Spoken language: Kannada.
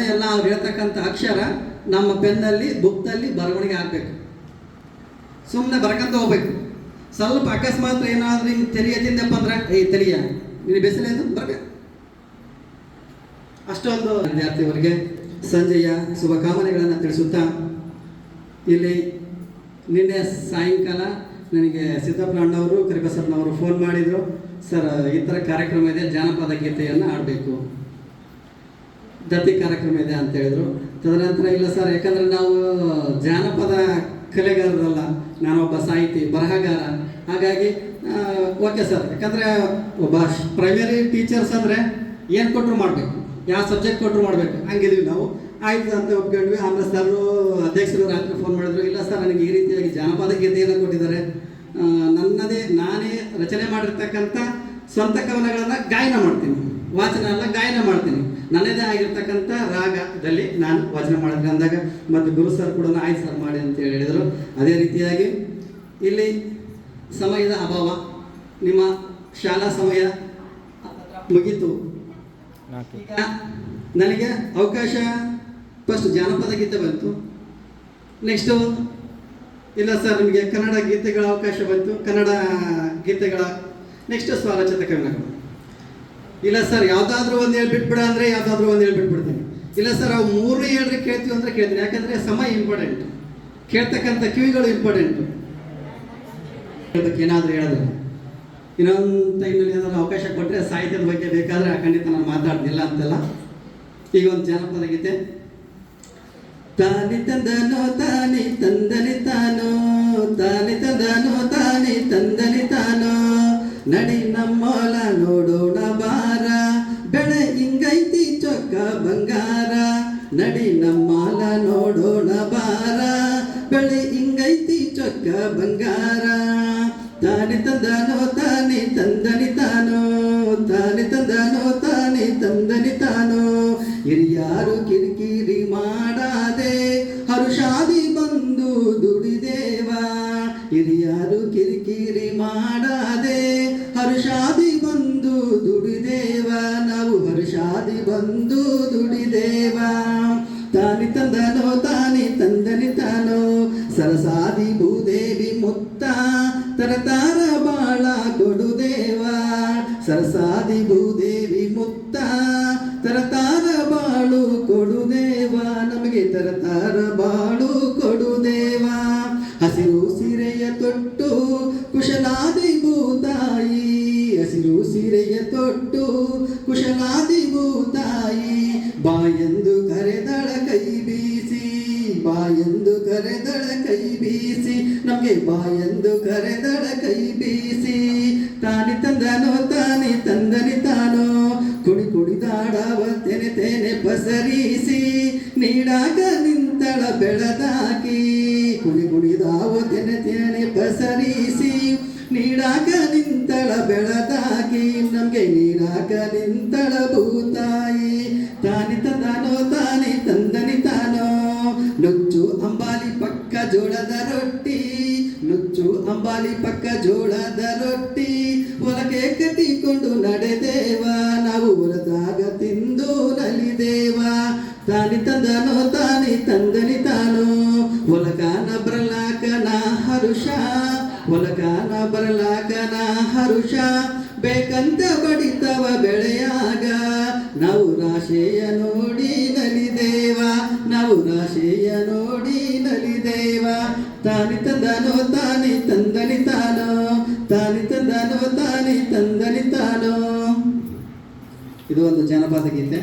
ಎಲ್ಲ ಅವ್ರು ಹೇಳ್ತಕ್ಕಂಥ ಅಕ್ಷರ ನಮ್ಮ ಪೆನ್ನಲ್ಲಿ ಬುಕ್ನಲ್ಲಿ ಬರವಣಿಗೆ ಆಗಬೇಕು. ಸುಮ್ಮನೆ ಬರ್ಕಂತ ಹೋಗ್ಬೇಕು. ಸ್ವಲ್ಪ ಅಕಸ್ಮಾತ್ ಏನಾದ್ರೂ ಹಿಂಗೆ ತೆಲಿಯತ್ತಿದ್ದಪ್ಪ ಅಂದ್ರೆ ತೆಲಿಯ ನೀನು ಬೆಸಲೇದು ಬರ್ಬೇಕು. ಅಷ್ಟೊಂದು ವಿದ್ಯಾರ್ಥಿಯವರಿಗೆ ಸಂಜೆಯ ಶುಭಕಾಮನೆಗಳನ್ನು ತಿಳಿಸುತ್ತಾ, ಇಲ್ಲಿ ನಿನ್ನೆ ಸಾಯಂಕಾಲ ನನಗೆ ಸಿದ್ದಪ್ಪ ಅಣ್ಣವರು ಕರಿಬಸಪ್ಪನವರು ಫೋನ್ ಮಾಡಿದರು. ಸರ್, ಈ ಥರ ಕಾರ್ಯಕ್ರಮ ಇದೆ, ಜಾನಪದ ಗೀತೆಯನ್ನು ಆಡಬೇಕು, ದತ್ತಿ ಕಾರ್ಯಕ್ರಮ ಇದೆ ಅಂತ ಹೇಳಿದರು. ತದನಂತರ ಇಲ್ಲ ಸರ್, ಯಾಕಂದರೆ ನಾವು ಜಾನಪದ ಕಲೆಗಾರರಲ್ಲ, ನಾನೊಬ್ಬ ಸಾಹಿತಿ ಬರಹಗಾರ, ಹಾಗಾಗಿ ಓಕೆ ಸರ್, ಯಾಕಂದರೆ ಒಬ್ಬ ಪ್ರೈಮರಿ ಟೀಚರ್ಸ್ ಅಂದರೆ ಏನು ಕೊಟ್ಟರು ಮಾಡಬೇಕು, ಯಾವ ಸಬ್ಜೆಕ್ಟ್ ಕೊಟ್ಟರು ಮಾಡಬೇಕು, ಹಂಗಿದ್ವಿ ನಾವು. ಆಯ್ತು ಅಂತ ಒಪ್ಕೊಂಡ್ವಿ. ಆಮೇಲೆ ಸರ್ ಅಧ್ಯಕ್ಷರು ರಾತ್ರಿ ಫೋನ್ ಮಾಡಿದ್ರು, ಇಲ್ಲ ಸರ್ ನನಗೆ ಈ ರೀತಿಯಾಗಿ ಜಾನಪದ ಗೀತೆಯನ್ನು ಕೊಟ್ಟಿದ್ದಾರೆ, ನಾನೇ ರಚನೆ ಮಾಡಿರ್ತಕ್ಕಂಥ ಸ್ವಂತ ಕವನಗಳನ್ನು ಗಾಯನ ಮಾಡ್ತೀನಿ, ವಾಚನ ಎಲ್ಲ ಗಾಯನ ಮಾಡ್ತೀನಿ, ನನ್ನದೇ ಆಗಿರ್ತಕ್ಕಂಥ ರಾಗದಲ್ಲಿ ನಾನು ವಾಚನ ಮಾಡಿದ್ರೆ ಅಂದಾಗ ಮತ್ತು ಗುರು ಸರ್ ಕೂಡ ಆಯ್ತು ಸರ್ ಮಾಡಿ ಅಂತೇಳಿ ಹೇಳಿದರು. ಅದೇ ರೀತಿಯಾಗಿ ಇಲ್ಲಿ ಸಮಯದ ಅಭಾವ, ನಿಮ್ಮ ಶಾಲಾ ಸಮಯ ಮುಗೀತು. ಈಗ ನನಗೆ ಅವಕಾಶ ಫಸ್ಟ್ ಜಾನಪದ ಗೀತೆ ಬಂತು, ನೆಕ್ಸ್ಟು ಇಲ್ಲ ಸರ್ ನಿಮಗೆ ಕನ್ನಡ ಗೀತೆಗಳ ಅವಕಾಶ ಬಂತು, ಕನ್ನಡ ಗೀತೆಗಳ ನೆಕ್ಸ್ಟ್ ಸ್ವರಚಿತ ಕವನಗಳು. ಇಲ್ಲ ಸರ್ ಯಾವುದಾದ್ರೂ ಒಂದು ಹೇಳ್ಬಿಟ್ಬಿಡ ಅಂದರೆ ಯಾವುದಾದ್ರೂ ಒಂದು ಹೇಳ್ಬಿಟ್ಬಿಡ್ತೀನಿ. ಇಲ್ಲ ಸರ್ ಅವು ಮೂರು ಹೇಳ್ರಿ ಕೇಳ್ತೀವಿ ಅಂದರೆ ಕೇಳ್ತೀನಿ, ಯಾಕಂದರೆ ಸಮಯ ಇಂಪಾರ್ಟೆಂಟ್, ಕೇಳ್ತಕ್ಕಂಥ ಕಿವಿಗಳು ಇಂಪಾರ್ಟೆಂಟು. ಏನಾದರೂ ಹೇಳಿದ್ರು ಇನ್ನೊಂದು ಟೈಮಲ್ಲಿ ಏನಾದರೂ ಅವಕಾಶ ಕೊಟ್ಟರೆ ಸಾಹಿತ್ಯದ ಬಗ್ಗೆ ಬೇಕಾದರೆ ಖಂಡಿತ ನಾನು ಮಾತಾಡ್ತಿಲ್ಲ ಅಂತೆಲ್ಲ. ಈಗ ಒಂದು ಜಾನಪದ ಗೀತೆ. ತಾನಿ ತಂದನೋ ತಾನಿ ತಂದನಿ ತಾನೋ, ತಾನಿ ತಂದನೋ ತಾನಿ ತಂದನಿ ತಾನೋ, ನಡಿ ನಮ್ಮೋಲ ನೋಡೋಣ ಬಾರ, ಬೆಳೆ ಹಿಂಗೈತಿ ಚೊಕ್ಕ ಬಂಗಾರ, ನಡಿ ನಮ್ಮೋಲ ನೋಡೋಣ ಬಾರ, ಬೆಳೆ ಹಿಂಗೈತಿ ಚೊಕ್ಕ ಬಂಗಾರ. ತಾನಿ ತಂದನೋ ತಾನಿ ತಂದನಿ ತಾನೋ, ತಾನಿ ತಂದನೋ ತಾನಿ ತಂದನಿ ತಾನೋ, ಹಿರಿಯಾರು ಕಿರಿಕಿರಿ ಮಾಡಾದೆ ಹರುಷಾದಿ ಬಂದು ದುಡಿದೇವ, ಹಿರಿಯಾರು ಕಿರಿಕಿರಿ ಮಾಡಾದೆ ಹರುಷಾದಿ ಬಂದು ದುಡಿದೇವ, ನಾವು ಹರುಷಾದಿ ಬಂದು ದುಡಿದೇವ. ತಾನಿ ತಂದನೋ ತಾನಿ ತಂದನಿ ತಾನೋ, ಸರಸಾದಿ ಭೂದೇವಿ ಮುತ್ತ ತರತಾರ ಬಾಳ ಕೊಡುದೇವ, ಸರಸಾದಿ ಭೂದೇವಿ ಮುತ್ತ ತರತಾರ ಬಾಳು ಕೊಡುದೇವ, ನಮಗೆ ತರತಾರ ಬಾಳು ಕೊಡುದೇವ. ಹಸಿರು ಸೀರೆಯ ತೊಟ್ಟು ಕುಶಲಾದಿ ಭೂತಾಯಿ, ಹಸಿರು ಸೀರೆಯ ತೊಟ್ಟು ಕುಶಲಾದಿ ಭೂತಾಯಿ, ಬಾಯೆಂದು ಕರೆದಳ ಕೈ ಬೀಸಿ, ಬಾಯೆಂದು ಕರೆದಳ ಕೈ ಬೀಸಿ, ನಮಗೆ ಬಾಯೆಂದು ಕರೆದಳ ಕೈ ಬೀಸಿ. ತಾನಿ ತಂದನೋ ತಾನಿ ತಂದನಿ ತಾನೋ, ಕುಡಿ ಕುಡಿದಾಡವ ತೆನೆ ತೆನೆ ಪಸರಿಸಿ, ನೀಡಾಗ ನಿಂತಳ ಬೆಳದಾಕಿ, ಕುಡಿ ಕುಡಿದಾವ ತೆನೆ ತೆನೆ ಪಸರಿಸಿ, ನೀಡಾಗ ನಿಂತಳ ಬೆಳದಾಕಿ, ನಮಗೆ ನೀಡಾಗ ನಿಂತಳ ಭೂತಾಯಿ. ತಾನಿ ತಂದನೋ ತಾನಿ ತಂದನಿ ತಾನೋ, ನುಚ್ಚು ಅಂಬಾಲಿ ಪಕ್ಕ ಜೋಳದ ರೊಟ್ಟಿ, ನುಚ್ಚು ಅಂಬಾಲಿ ಪಕ್ಕ ಜೋಳದ ರೊಟ್ಟಿ, ಹೊಲಕ್ಕೆ ಕಟ್ಟಿಕೊಂಡು ನಡೆದೇವ, ನಾವು ಹೊಲದಾಗ ತಿಂದು ನಲಿದೇವ. ತಾನಿ ತಂದನೋ ತಾನಿ ತಂದನಿ ತಾನೋ, ಹೊಲಕಾನ ಬರಲಾಕನ ಹರುಷ, ಹೊಲಕಾನ ಬರಲಾಕನ ಹರುಷ, ಬೇಕಂತ ಬಡಿತವ ಬೆಳೆಯಾಗ, ನಾವು ರಾಶಿಯ ನೋಡಿ ನಲಿದೇವ, ನಾವು ರಾಶಿಯ ನೋಡಿ ನಲಿದೇವ. ತಾನಿ ತಂದನೋ ತಾನಿ ತಂದನಿ ತಾನೋ, ತಾನಿ ತಂದನೋ ತಾನಿ ತಂದನಿ ತಾನೋ. ಇದು ಒಂದು ಜಾನಪದ ಗೀತೆ.